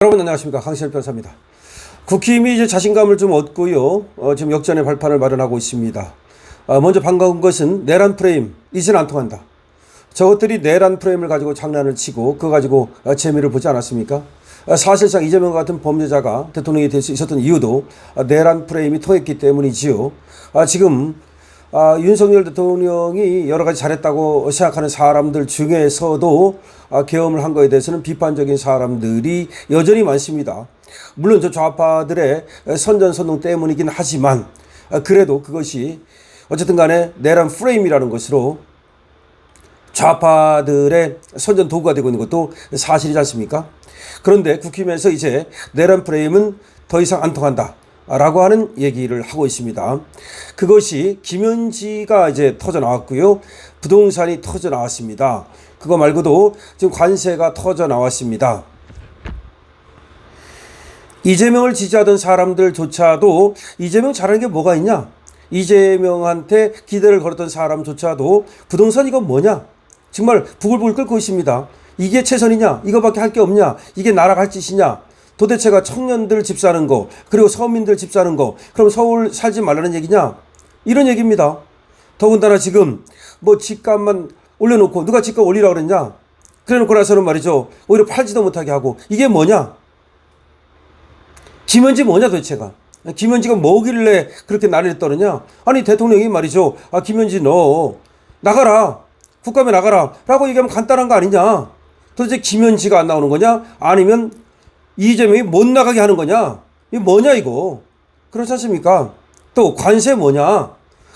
여러분 안녕하십니까, 강신엽 변호사입니다. 국힘이 이제 자신감을 좀 얻고요, 지금 역전의 발판을 마련하고 있습니다. 먼저 반가운 것은 내란 프레임, 이제는 안 통한다. 저것들이 내란 프레임을 가지고 장난을 치고 그거 가지고 재미를 보지 않았습니까? 사실상 이재명 같은 범죄자가 대통령이 될 수 있었던 이유도 내란 프레임이 통했기 때문이지요. 지금 윤석열 대통령이 여러 가지 잘했다고 생각하는 사람들 중에서도 계엄을 한 거에 대해서는 비판적인 사람들이 여전히 많습니다. 물론 저 좌파들의 선전선동 때문이긴 하지만 그래도 그것이 어쨌든 간에 내란 프레임이라는 것으로 좌파들의 선전 도구가 되고 있는 것도 사실이지 않습니까? 그런데 국힘에서 이제 내란 프레임은 더 이상 안 통한다 라고 하는 얘기를 하고 있습니다. 그것이 김현지가 이제 터져 나왔고요. 부동산이 터져 나왔습니다. 그거 말고도 지금 관세가 터져 나왔습니다. 이재명을 지지하던 사람들조차도 이재명 잘하는 게 뭐가 있냐? 이재명한테 기대를 걸었던 사람조차도 부동산 이건 뭐냐? 정말 부글부글 끓고 있습니다. 이게 최선이냐? 이거밖에 할 게 없냐? 이게 나라가 할 짓이냐? 도대체가 청년들 집 사는 거, 그리고 서민들 집 사는 거, 그럼 서울 살지 말라는 얘기냐? 이런 얘기입니다. 더군다나 지금 뭐 집값만 올려놓고 누가 집값 올리라고 그랬냐? 그래놓고 나서는 말이죠, 오히려 팔지도 못하게 하고. 이게 뭐냐? 김현지 뭐냐 도대체가? 김현지가 뭐길래 그렇게 난리를 떨느냐? 아니 대통령이 말이죠, 김현지 너 나가라, 국감에 나가라 라고 얘기하면 간단한 거 아니냐? 도대체 김현지가 안 나오는 거냐? 아니면 이재명이 못 나가게 하는 거냐? 이게 뭐냐 이거? 그렇지 않습니까? 또 관세 뭐냐?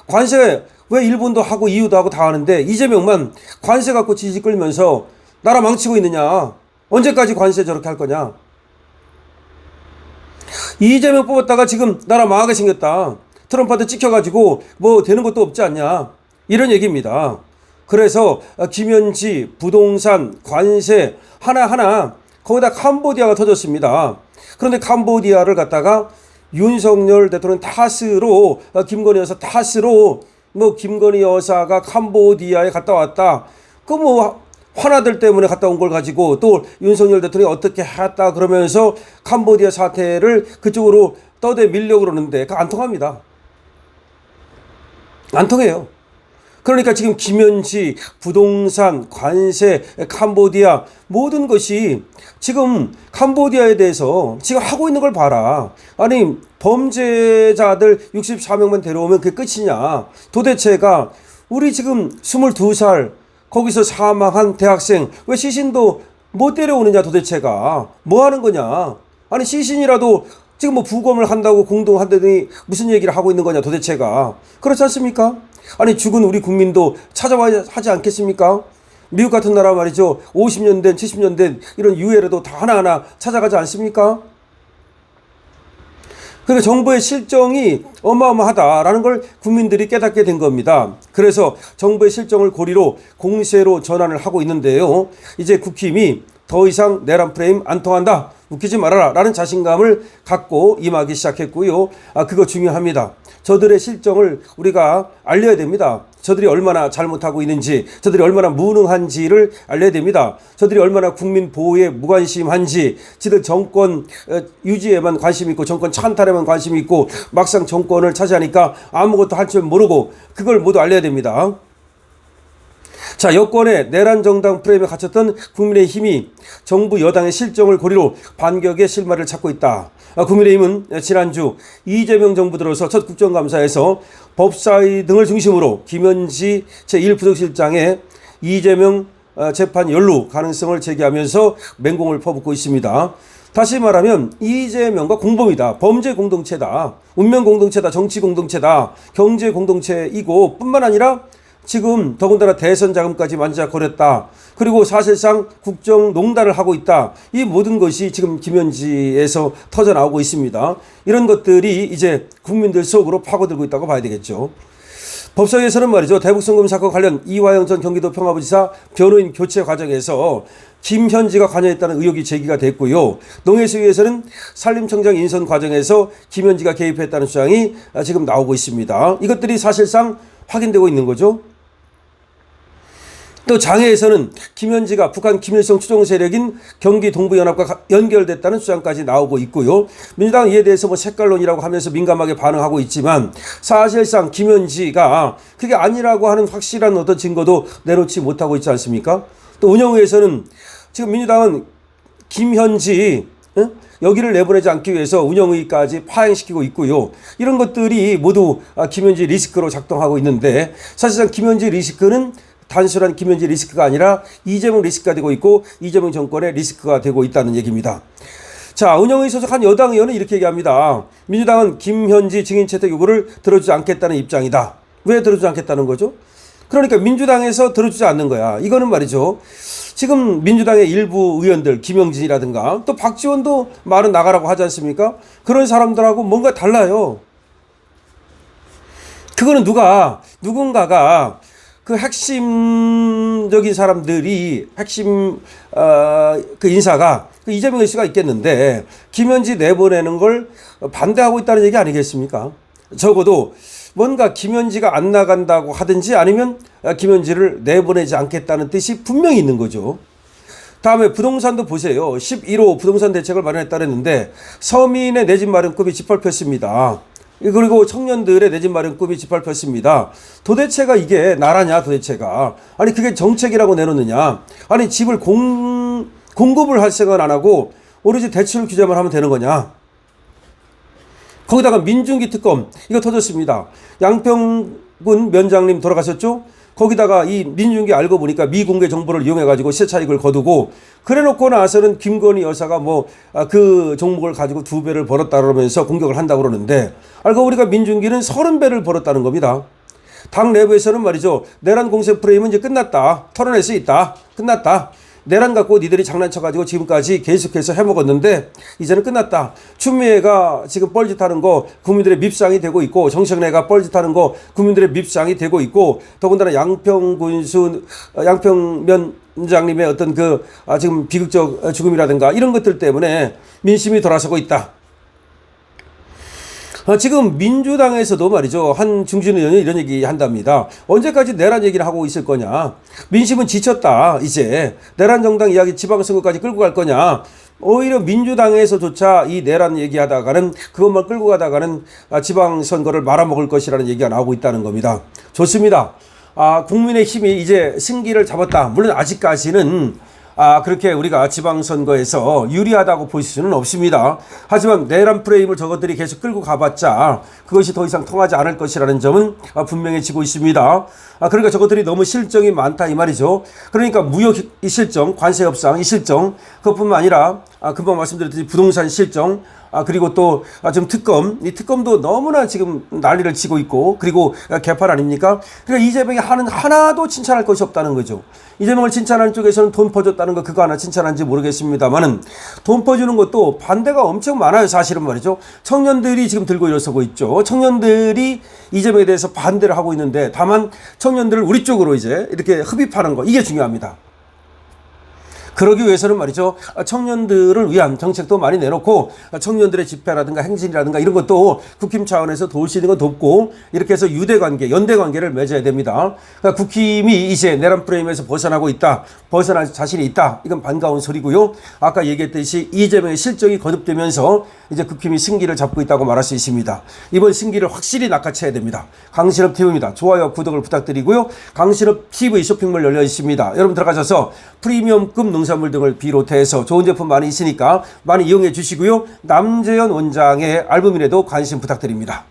관세 왜 일본도 하고 EU도 하고 다 하는데 이재명만 관세 갖고 지지 끌면서 나라 망치고 있느냐? 언제까지 관세 저렇게 할 거냐? 이재명 뽑았다가 지금 나라 망하게 생겼다. 트럼프한테 찍혀가지고 뭐 되는 것도 없지 않냐? 이런 얘기입니다. 그래서 김현지, 부동산, 관세 하나하나 거기다 캄보디아가 터졌습니다. 그런데 캄보디아를 갖다가 윤석열 대통령 탓으로, 김건희 여사 탓으로 뭐 김건희 여사가 캄보디아에 갔다 왔다, 그 뭐 화나들 때문에 갔다 온 걸 가지고 또 윤석열 대통령이 어떻게 했다 그러면서 캄보디아 사태를 그쪽으로 떠대 밀려고 그러는데 그거 안 통합니다. 안 통해요. 그러니까 지금 김현지, 부동산, 관세, 캄보디아 모든 것이 지금 캄보디아에 대해서 지금 하고 있는 걸 봐라. 아니 범죄자들 64명만 데려오면 그게 끝이냐? 도대체가 우리 지금 22살 거기서 사망한 대학생 왜 시신도 못 데려오느냐? 도대체가 뭐 하는 거냐? 아니 시신이라도 지금 뭐 부검을 한다고 공동한다더니 무슨 얘기를 하고 있는 거냐 도대체가. 그렇지 않습니까? 아니 죽은 우리 국민도 찾아와야 하지 않겠습니까? 미국 같은 나라 말이죠, 50년 된 70년 된 이런 유해라도 다 하나하나 찾아가지 않습니까? 그러니까 정부의 실정이 어마어마하다라는 걸 국민들이 깨닫게 된 겁니다. 그래서 정부의 실정을 고리로 공세로 전환을 하고 있는데요, 이제 국힘이 더 이상 내란 프레임 안 통한다, 웃기지 말아라 라는 자신감을 갖고 임하기 시작했고요. 그거 중요합니다. 저들의 실정을 우리가 알려야 됩니다. 저들이 얼마나 잘못하고 있는지, 저들이 얼마나 무능한지를 알려야 됩니다. 저들이 얼마나 국민 보호에 무관심한지, 지들 정권 유지에만 관심 있고 정권 찬탈에만 관심 있고 막상 정권을 차지하니까 아무것도 할 줄 모르고, 그걸 모두 알려야 됩니다. 자, 여권의 내란 정당 프레임에 갇혔던 국민의힘이 정부 여당의 실정을 고리로 반격의 실마리를 찾고 있다. 국민의힘은 지난주 이재명 정부 들어서 첫 국정감사에서 법사위 등을 중심으로 김현지 제1부속실장의 이재명 재판 연루 가능성을 제기하면서 맹공을 퍼붓고 있습니다. 다시 말하면 이재명과 공범이다, 범죄 공동체다, 운명 공동체다, 정치 공동체다, 경제 공동체이고 뿐만 아니라 지금 더군다나 대선 자금까지 만지작거렸다. 그리고 사실상 국정농단을 하고 있다. 이 모든 것이 지금 김현지에서 터져 나오고 있습니다. 이런 것들이 이제 국민들 속으로 파고들고 있다고 봐야 되겠죠. 법사위에서는 말이죠, 대북송금 사건 관련 이화영 전 경기도 평화부지사 변호인 교체 과정에서 김현지가 관여했다는 의혹이 제기가 됐고요. 농해수위에서는 산림청장 인선 과정에서 김현지가 개입했다는 주장이 지금 나오고 있습니다. 이것들이 사실상 확인되고 있는 거죠. 또 장애에서는 김현지가 북한 김일성 추종 세력인 경기 동부연합과 연결됐다는 주장까지 나오고 있고요. 민주당은 이에 대해서 뭐 색깔론이라고 하면서 민감하게 반응하고 있지만 사실상 김현지가 그게 아니라고 하는 확실한 어떤 증거도 내놓지 못하고 있지 않습니까? 또 운영위에서는 지금 민주당은 김현지 여기를 내보내지 않기 위해서 운영위까지 파행시키고 있고요. 이런 것들이 모두 김현지 리스크로 작동하고 있는데 사실상 김현지 리스크는 단순한 김현지 리스크가 아니라 이재명 리스크가 되고 있고 이재명 정권의 리스크가 되고 있다는 얘기입니다. 자, 운영위에 소속한 여당 의원은 이렇게 얘기합니다. 민주당은 김현지 증인 채택 요구를 들어주지 않겠다는 입장이다. 왜 들어주지 않겠다는 거죠? 그러니까 민주당에서 들어주지 않는 거야. 이거는 말이죠. 지금 민주당의 일부 의원들 김영진이라든가 또 박지원도 말은 나가라고 하지 않습니까? 그런 사람들하고 뭔가 달라요. 그거는 누군가가 그 핵심적인 사람들이 핵심 그 인사가 그 이재명 씨가 있겠는데 김현지 내보내는 걸 반대하고 있다는 얘기 아니겠습니까? 적어도 뭔가 김현지가 안 나간다고 하든지 아니면 김현지를 내보내지 않겠다는 뜻이 분명히 있는 거죠. 다음에 부동산도 보세요. 11호 부동산 대책을 마련했다는데 서민의 내 집 마련 꿈이 짓밟혔습니다. 그리고 청년들의 내 집 마련 꿈이 짓밟혔습니다. 도대체가 이게 나라냐 도대체가. 아니 그게 정책이라고 내놓느냐. 아니 집을 공급을 할 생각은 안 하고 오로지 대출 규제만 하면 되는 거냐. 거기다가 민중기 특검 이거 터졌습니다. 양평군 면장님 돌아가셨죠? 거기다가 이 민중기 알고 보니까 미공개 정보를 이용해가지고 시세 차익을 거두고 그래놓고 나서는 김건희 여사가 뭐 그 종목을 가지고 2배를 벌었다 그러면서 공격을 한다고 그러는데 알고 보니까 민중기는 30배를 벌었다는 겁니다. 당 내부에서는 말이죠. 내란 공세 프레임은 이제 끝났다. 털어낼 수 있다. 끝났다. 내란 갖고 니들이 장난쳐가지고 지금까지 계속해서 해먹었는데 이제는 끝났다. 추미애가 지금 뻘짓하는 거 국민들의 밉상이 되고 있고 정청래가 뻘짓하는 거 국민들의 밉상이 되고 있고 더군다나 양평면장님의 어떤 그 지금 비극적 죽음이라든가 이런 것들 때문에 민심이 돌아서고 있다. 지금 민주당에서도 말이죠. 한 중진 의원이 이런 얘기 한답니다. 언제까지 내란 얘기를 하고 있을 거냐. 민심은 지쳤다. 이제 내란 정당 이야기 지방선거까지 끌고 갈 거냐. 오히려 민주당에서조차 이 내란 얘기하다가는 그것만 끌고 가다가는 지방선거를 말아먹을 것이라는 얘기가 나오고 있다는 겁니다. 좋습니다. 국민의힘이 이제 승기를 잡았다. 물론 아직까지는 그렇게 우리가 지방선거에서 유리하다고 볼 수는 없습니다. 하지만 내란 프레임을 저것들이 계속 끌고 가봤자 그것이 더 이상 통하지 않을 것이라는 점은 분명해지고 있습니다. 그러니까 저것들이 너무 실정이 많다 이 말이죠. 그러니까 무역 실정, 관세 협상 이 실정, 그것뿐만 아니라 금방 말씀드렸듯이 부동산 실정, 그리고 또 지금 특검, 이 특검도 너무나 지금 난리를 치고 있고 그리고 개판 아닙니까? 그러니까 이재명이 하는 하나도 칭찬할 것이 없다는 거죠. 이재명을 칭찬하는 쪽에서는 돈 퍼줬다는 거 그거 하나 칭찬한지 모르겠습니다만은 돈 퍼주는 것도 반대가 엄청 많아요. 사실은 말이죠. 청년들이 지금 들고 일어서고 있죠. 청년들이 이재명에 대해서 반대를 하고 있는데 다만 청년들을 우리 쪽으로 이제 이렇게 흡입하는 거 이게 중요합니다. 그러기 위해서는 말이죠. 청년들을 위한 정책도 많이 내놓고 청년들의 집회라든가 행진이라든가 이런 것도 국힘 차원에서 도울 수 있는 건 돕고 이렇게 해서 유대관계, 연대관계를 맺어야 됩니다. 그러니까 국힘이 이제 내란 프레임에서 벗어나고 있다. 벗어날 자신이 있다. 이건 반가운 소리고요. 아까 얘기했듯이 이재명의 실정이 거듭되면서 이제 국힘이 승기를 잡고 있다고 말할 수 있습니다. 이번 승기를 확실히 낚아채야 됩니다. 강신업 TV입니다. 좋아요, 구독을 부탁드리고요. 강신업 TV 쇼핑몰 열려 있습니다. 여러분 들어가셔서 프리미엄급 농산물 등을 비롯해서 좋은 제품 많이 있으니까 많이 이용해 주시고요. 남재현 원장의 알부민에도 관심 부탁드립니다.